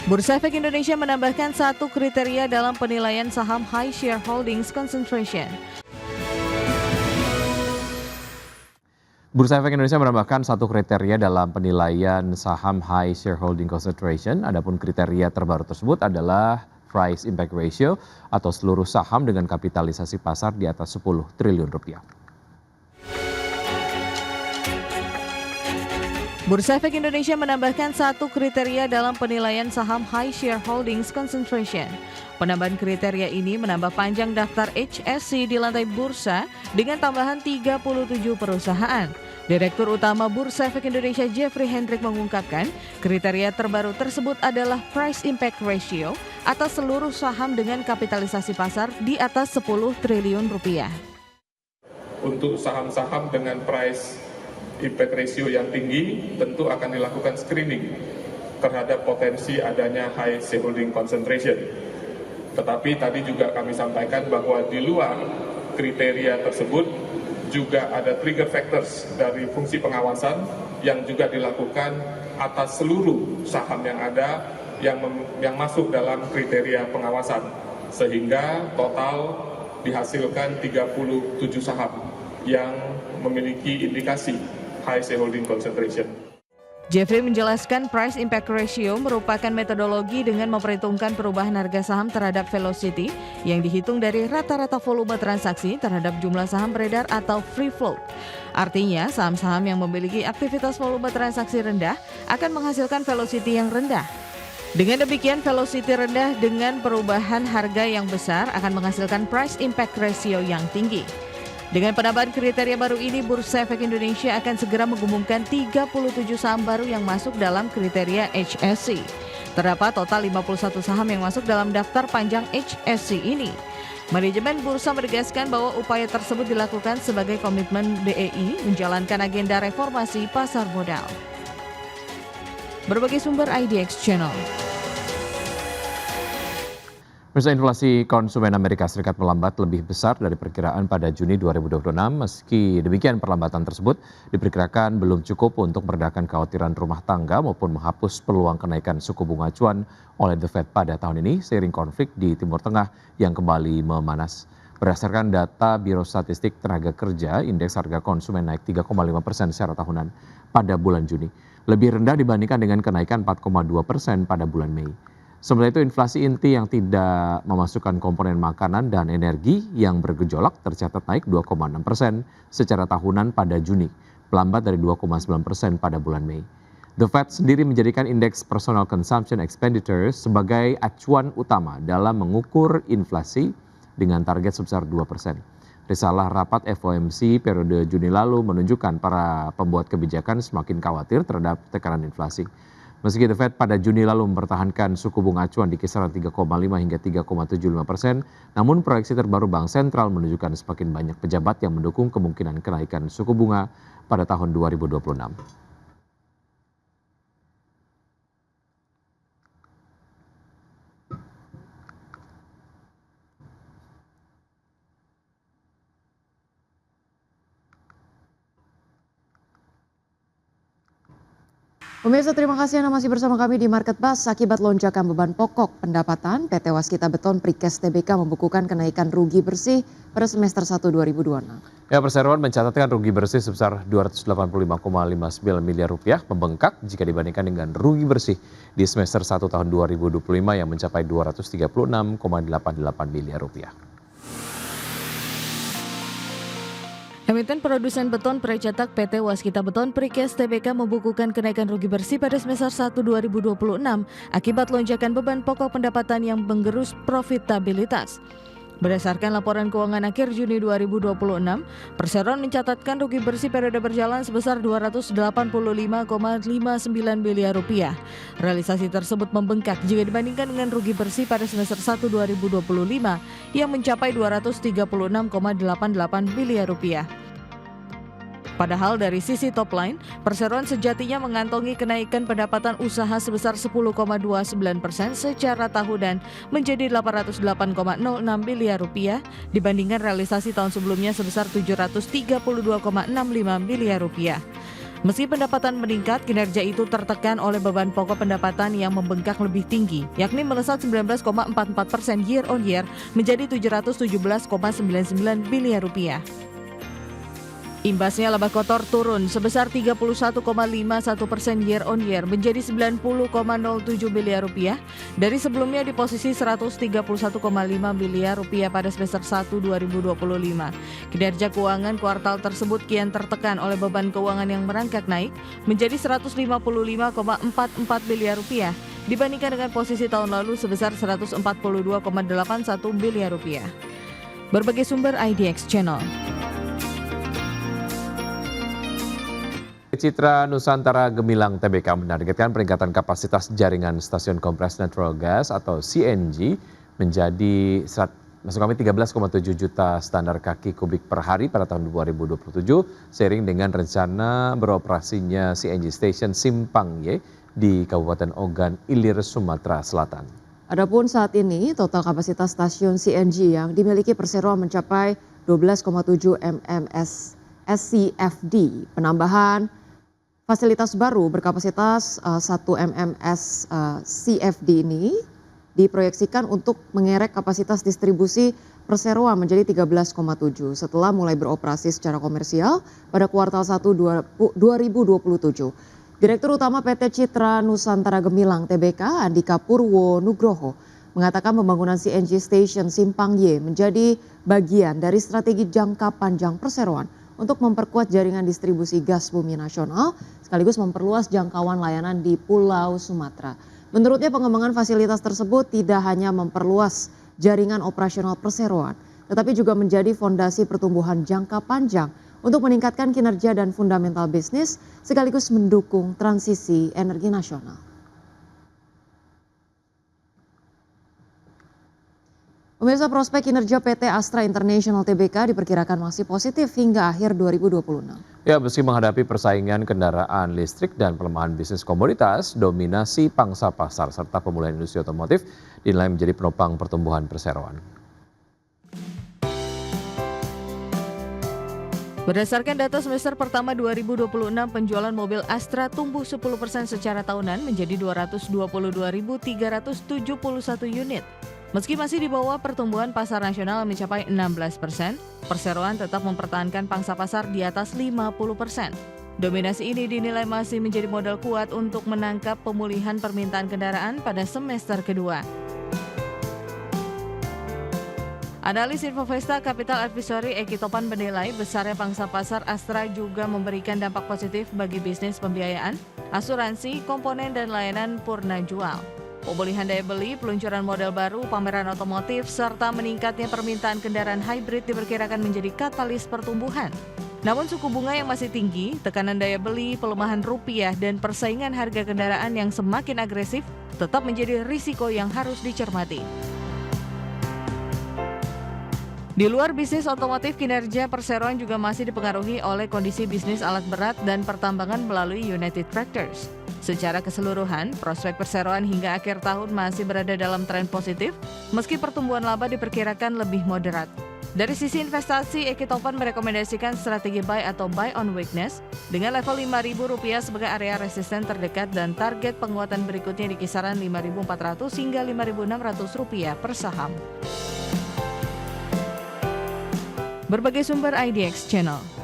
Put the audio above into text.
Bursa Efek Indonesia menambahkan satu kriteria dalam penilaian saham High Shareholdings Concentration. Bursa Efek Indonesia menambahkan satu kriteria dalam penilaian saham High Shareholding Concentration. Adapun kriteria terbaru tersebut adalah Price Impact Ratio atau seluruh saham dengan kapitalisasi pasar di atas 10 triliun rupiah. Bursa Efek Indonesia menambahkan satu kriteria dalam penilaian saham High Shareholdings Concentration. Penambahan kriteria ini menambah panjang daftar HSC di lantai bursa dengan tambahan 37 perusahaan. Direktur Utama Bursa Efek Indonesia Jeffrey Hendrik mengungkapkan, kriteria terbaru tersebut adalah Price Impact Ratio atas seluruh saham dengan kapitalisasi pasar di atas 10 triliun rupiah. Untuk saham-saham dengan price impact ratio yang tinggi tentu akan dilakukan screening terhadap potensi adanya high shareholding concentration. Tetapi tadi juga kami sampaikan bahwa di luar kriteria tersebut juga ada trigger factors dari fungsi pengawasan yang juga dilakukan atas seluruh saham yang ada yang masuk dalam kriteria pengawasan, sehingga total dihasilkan 37 saham yang memiliki indikasi high shareholding concentration. Jeffrey menjelaskan Price Impact Ratio merupakan metodologi dengan memperhitungkan perubahan harga saham terhadap velocity yang dihitung dari rata-rata volume transaksi terhadap jumlah saham beredar atau free float. Artinya, saham-saham yang memiliki aktivitas volume transaksi rendah akan menghasilkan velocity yang rendah. Dengan demikian, velocity rendah dengan perubahan harga yang besar akan menghasilkan Price Impact Ratio yang tinggi. Dengan penambahan kriteria baru ini, Bursa Efek Indonesia akan segera mengumumkan 37 saham baru yang masuk dalam kriteria HSC. Terdapat total 51 saham yang masuk dalam daftar panjang HSC ini. Manajemen Bursa menegaskan bahwa upaya tersebut dilakukan sebagai komitmen BEI menjalankan agenda reformasi pasar modal. Berbagai sumber IDX Channel. Pemirsa, inflasi konsumen Amerika Serikat melambat lebih besar dari perkiraan pada Juni 2026. Meski demikian, perlambatan tersebut diperkirakan belum cukup untuk meredakan kekhawatiran rumah tangga maupun menghapus peluang kenaikan suku bunga acuan oleh The Fed pada tahun ini seiring konflik di Timur Tengah yang kembali memanas. Berdasarkan data Biro Statistik Tenaga Kerja, indeks harga konsumen naik 3,5% secara tahunan pada bulan Juni, lebih rendah dibandingkan dengan kenaikan 4,2% pada bulan Mei. Sementara itu, inflasi inti yang tidak memasukkan komponen makanan dan energi yang bergejolak tercatat naik 2,6% secara tahunan pada Juni, melambat dari 2,9% pada bulan Mei. The Fed sendiri menjadikan indeks Personal Consumption Expenditure sebagai acuan utama dalam mengukur inflasi dengan target sebesar 2%. Risalah rapat FOMC periode Juni lalu menunjukkan para pembuat kebijakan semakin khawatir terhadap tekanan inflasi. Meski The Fed pada Juni lalu mempertahankan suku bunga acuan di kisaran 3,5 hingga 3,75%, namun proyeksi terbaru Bank Sentral menunjukkan semakin banyak pejabat yang mendukung kemungkinan kenaikan suku bunga pada tahun 2026. Pemirsa, terima kasih Anda masih bersama kami di Market Buzz. Akibat lonjakan beban pokok pendapatan, PT Waskita Beton Precast Tbk membukukan kenaikan rugi bersih pada semester 1 2026. Ya, perseroan mencatatkan rugi bersih sebesar 285,59 miliar rupiah, membengkak jika dibandingkan dengan rugi bersih di semester 1 tahun 2025 yang mencapai 236,88 miliar rupiah. Emiten produsen beton precetak PT Waskita Beton Precast Tbk membukukan kenaikan rugi bersih pada semester 1 2026 akibat lonjakan beban pokok pendapatan yang menggerus profitabilitas. Berdasarkan laporan keuangan akhir Juni 2026, perseroan mencatatkan rugi bersih periode berjalan sebesar 285,59 miliar rupiah. Realisasi tersebut membengkak jika dibandingkan dengan rugi bersih pada semester 1 2025 yang mencapai 236,88 miliar rupiah. Padahal dari sisi top line, perseroan sejatinya mengantongi kenaikan pendapatan usaha sebesar 10,29% secara tahunan menjadi 808,06 miliar rupiah dibandingkan realisasi tahun sebelumnya sebesar 732,65 miliar rupiah. Meski pendapatan meningkat, kinerja itu tertekan oleh beban pokok pendapatan yang membengkak lebih tinggi, yakni melesat 19,44% year on year menjadi 717,99 biliar rupiah. Imbasnya laba kotor turun sebesar 31,51% year on year menjadi 90,07 biliar rupiah dari sebelumnya di posisi 131,5 biliar rupiah pada semester 1 2025. Kinerja keuangan kuartal tersebut kian tertekan oleh beban keuangan yang merangkak naik menjadi 155,44 biliar rupiah dibandingkan dengan posisi tahun lalu sebesar 142,81 biliar rupiah. Berbagai sumber IDX Channel. Citra Nusantara Gemilang TBK menargetkan peningkatan kapasitas jaringan stasiun kompres natural gas atau CNG menjadi 13,7 juta standar kaki kubik per hari pada tahun 2027 seiring dengan rencana beroperasinya CNG Station Simpang Y di Kabupaten Ogan Ilir, Sumatera Selatan. Adapun saat ini total kapasitas stasiun CNG yang dimiliki perseroan mencapai 12,7 MMS SCFD. Penambahan fasilitas baru berkapasitas 1 MMS CFD ini diproyeksikan untuk mengerek kapasitas distribusi perseroan menjadi 13,7 setelah mulai beroperasi secara komersial pada kuartal 1 2027. Direktur Utama PT Citra Nusantara Gemilang TBK Andika Purwo Nugroho mengatakan pembangunan CNG Station Simpang Y menjadi bagian dari strategi jangka panjang perseroan untuk memperkuat jaringan distribusi gas bumi nasional sekaligus memperluas jangkauan layanan di Pulau Sumatera. Menurutnya pengembangan fasilitas tersebut tidak hanya memperluas jaringan operasional perseroan, tetapi juga menjadi fondasi pertumbuhan jangka panjang untuk meningkatkan kinerja dan fundamental bisnis sekaligus mendukung transisi energi nasional. Pemirsa, prospek kinerja PT Astra International Tbk diperkirakan masih positif hingga akhir 2026. Ya, meski menghadapi persaingan kendaraan listrik dan pelemahan bisnis komoditas, dominasi pangsa pasar serta pemulihan industri otomotif dinilai menjadi penopang pertumbuhan perseroan. Berdasarkan data semester pertama 2026, penjualan mobil Astra tumbuh 10% secara tahunan menjadi 222.371 unit. Meski masih di bawah pertumbuhan pasar nasional mencapai 16%, perseroan tetap mempertahankan pangsa pasar di atas 50%. Dominasi ini dinilai masih menjadi modal kuat untuk menangkap pemulihan permintaan kendaraan pada semester kedua. Analis Infovesta Capital Advisory Eki Topan menilai besarnya pangsa pasar Astra juga memberikan dampak positif bagi bisnis pembiayaan, asuransi, komponen dan layanan purna jual. Pemulihan daya beli, peluncuran model baru, pameran otomotif, serta meningkatnya permintaan kendaraan hybrid diperkirakan menjadi katalis pertumbuhan. Namun suku bunga yang masih tinggi, tekanan daya beli, pelemahan rupiah, dan persaingan harga kendaraan yang semakin agresif tetap menjadi risiko yang harus dicermati. Di luar bisnis otomotif, kinerja perseroan juga masih dipengaruhi oleh kondisi bisnis alat berat dan pertambangan melalui United Tractors. Secara keseluruhan, prospek perseroan hingga akhir tahun masih berada dalam tren positif, meski pertumbuhan laba diperkirakan lebih moderat. Dari sisi investasi, Eki Topan merekomendasikan strategi buy atau buy on weakness dengan level Rp5.000 sebagai area resisten terdekat dan target penguatan berikutnya di kisaran Rp5.400 hingga Rp5.600 per saham. Berbagai sumber IDX Channel.